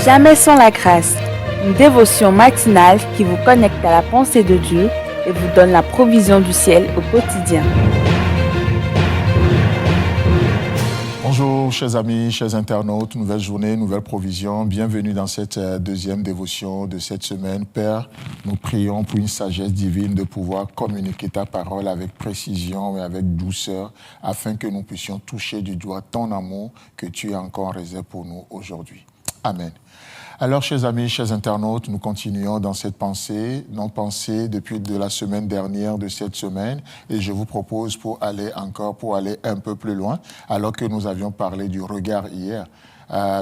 Jamais sans la grâce, une dévotion matinale qui vous connecte à la pensée de Dieu et vous donne la provision du ciel au quotidien. Bonjour chers amis, chers internautes, nouvelle journée, nouvelle provision. Bienvenue dans cette deuxième dévotion de cette semaine. Père, nous prions pour une sagesse divine de pouvoir communiquer ta parole avec précision et avec douceur afin que nous puissions toucher du doigt ton amour que tu as encore réservé pour nous aujourd'hui. Amen. Alors, chers amis, chers internautes, nous continuons dans cette pensée, depuis de la semaine dernière, de cette semaine, et je vous propose pour aller un peu plus loin, alors que nous avions parlé du regard hier,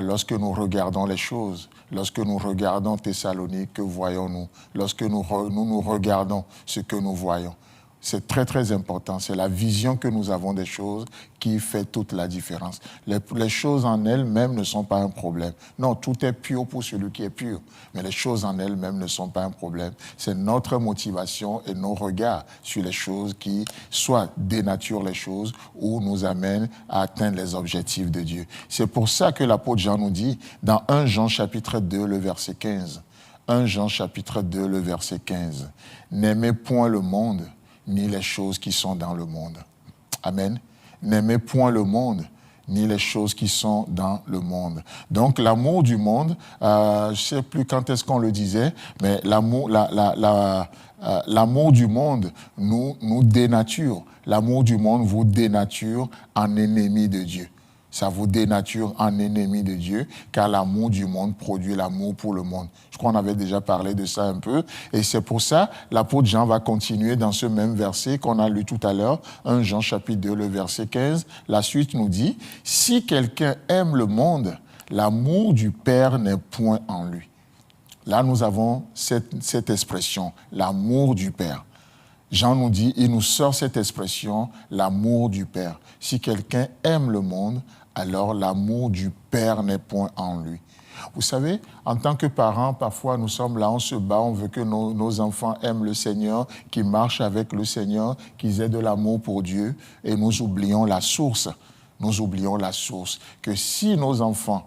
lorsque nous regardons les choses, lorsque nous regardons Thessalonique, que voyons-nous? Lorsque nous regardons ce que nous voyons. C'est très, très important. C'est la vision que nous avons des choses qui fait toute la différence. Les choses en elles-mêmes ne sont pas un problème. Non, tout est pur pour celui qui est pur. Mais les choses en elles-mêmes ne sont pas un problème. C'est notre motivation et nos regards sur les choses qui soit dénaturent les choses ou nous amènent à atteindre les objectifs de Dieu. C'est pour ça que l'apôtre Jean nous dit, dans 1 Jean chapitre 2, le verset 15, 1 Jean chapitre 2, le verset 15, « N'aimez point le monde, ni les choses qui sont dans le monde. » Amen. N'aimez point le monde, ni les choses qui sont dans le monde. Donc, l'amour du monde, je ne sais plus quand est-ce qu'on le disait, mais l'amour du monde nous dénature. L'amour du monde vous dénature en ennemi de Dieu. Ça vous dénature en ennemi de Dieu, car l'amour du monde produit l'amour pour le monde. Je crois qu'on avait déjà parlé de ça un peu. Et c'est pour ça, l'apôtre Jean va continuer dans ce même verset qu'on a lu tout à l'heure, 1 Jean chapitre 2, le verset 15. La suite nous dit, « Si quelqu'un aime le monde, l'amour du Père n'est point en lui. » Là, nous avons cette expression, l'amour du Père. Jean nous dit, il nous sort cette expression, l'amour du Père. Si quelqu'un aime le monde, alors l'amour du Père n'est point en lui. Vous savez, en tant que parents, parfois nous sommes là, on se bat, on veut que nos enfants aiment le Seigneur, qu'ils marchent avec le Seigneur, qu'ils aient de l'amour pour Dieu, et nous oublions la source. Nous oublions la source. Que si nos enfants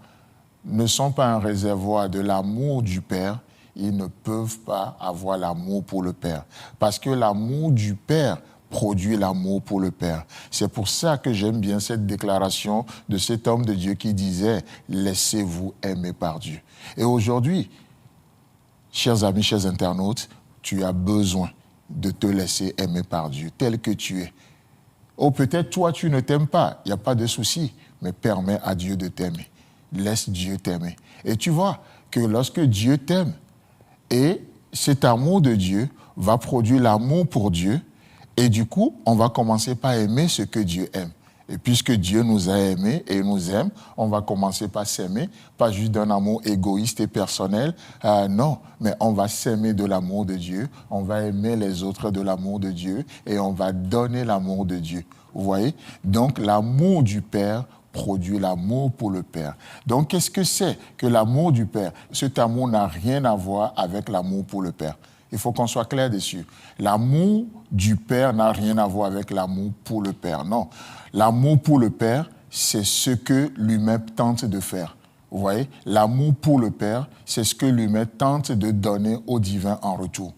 ne sont pas un réservoir de l'amour du Père, ils ne peuvent pas avoir l'amour pour le Père. Parce que l'amour du Père produit l'amour pour le Père. C'est pour ça que j'aime bien cette déclaration de cet homme de Dieu qui disait « Laissez-vous aimer par Dieu ». Et aujourd'hui, chers amis, chers internautes, tu as besoin de te laisser aimer par Dieu, tel que tu es. Oh, peut-être toi, tu ne t'aimes pas, il n'y a pas de souci, mais permets à Dieu de t'aimer. Laisse Dieu t'aimer. Et tu vois que lorsque Dieu t'aime, et cet amour de Dieu va produire l'amour pour Dieu, et du coup, on va commencer par aimer ce que Dieu aime. Et puisque Dieu nous a aimés et nous aime, on va commencer par s'aimer, pas juste d'un amour égoïste et personnel, non, mais on va s'aimer de l'amour de Dieu, on va aimer les autres de l'amour de Dieu, et on va donner l'amour de Dieu. Vous voyez? Donc, l'amour du Père produit l'amour pour le Père. Donc, qu'est-ce que c'est que l'amour du Père? Cet amour n'a rien à voir avec l'amour pour le Père. Il faut qu'on soit clair dessus. L'amour du Père n'a rien à voir avec l'amour pour le Père. Non. L'amour pour le Père, c'est ce que l'humain tente de faire. Vous voyez? L'amour pour le Père, c'est ce que l'humain tente de donner au divin en retour.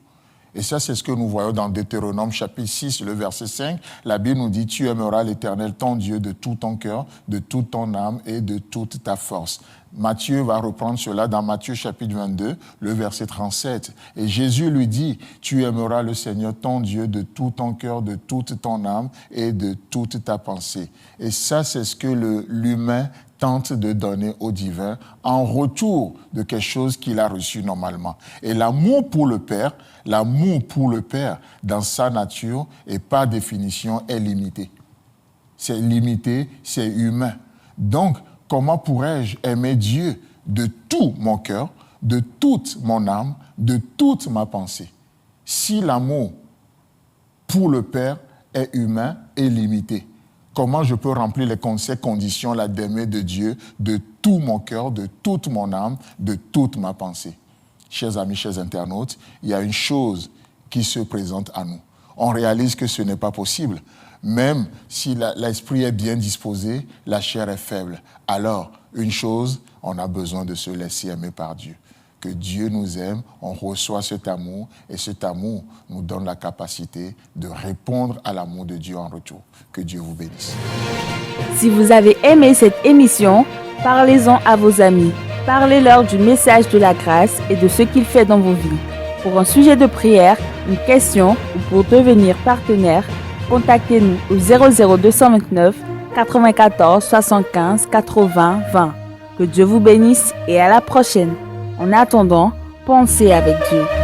Et ça, c'est ce que nous voyons dans Deutéronome chapitre 6, le verset 5. La Bible nous dit, « Tu aimeras l'Éternel, ton Dieu, de tout ton cœur, de toute ton âme et de toute ta force. » Matthieu va reprendre cela dans Matthieu chapitre 22, le verset 37. Et Jésus lui dit, « Tu aimeras le Seigneur, ton Dieu, de tout ton cœur, de toute ton âme et de toute ta pensée. » Et ça, c'est ce que l'humain tente de donner au divin en retour de quelque chose qu'il a reçu normalement. Et l'amour pour le Père, dans sa nature et par définition, est limité. C'est limité, c'est humain. Donc, comment pourrais-je aimer Dieu de tout mon cœur, de toute mon âme, de toute ma pensée? Si l'amour pour le Père est humain et limité, comment je peux remplir ces conditions-là d'aimer de Dieu de tout mon cœur, de toute mon âme, de toute ma pensée? Chers amis, chers internautes, il y a une chose qui se présente à nous. On réalise que ce n'est pas possible, Même si l'esprit est bien disposé, la chair est faible. Alors, une chose, on a besoin de se laisser aimer par Dieu. Que Dieu nous aime, on reçoit cet amour et cet amour nous donne la capacité de répondre à l'amour de Dieu en retour. Que Dieu vous bénisse. Si vous avez aimé cette émission, parlez-en à vos amis. Parlez-leur du message de la grâce et de ce qu'il fait dans vos vies. Pour un sujet de prière, une question ou pour devenir partenaire, contactez-nous au 00229 94 75 80 20. Que Dieu vous bénisse et à la prochaine. En attendant, pensez avec Dieu.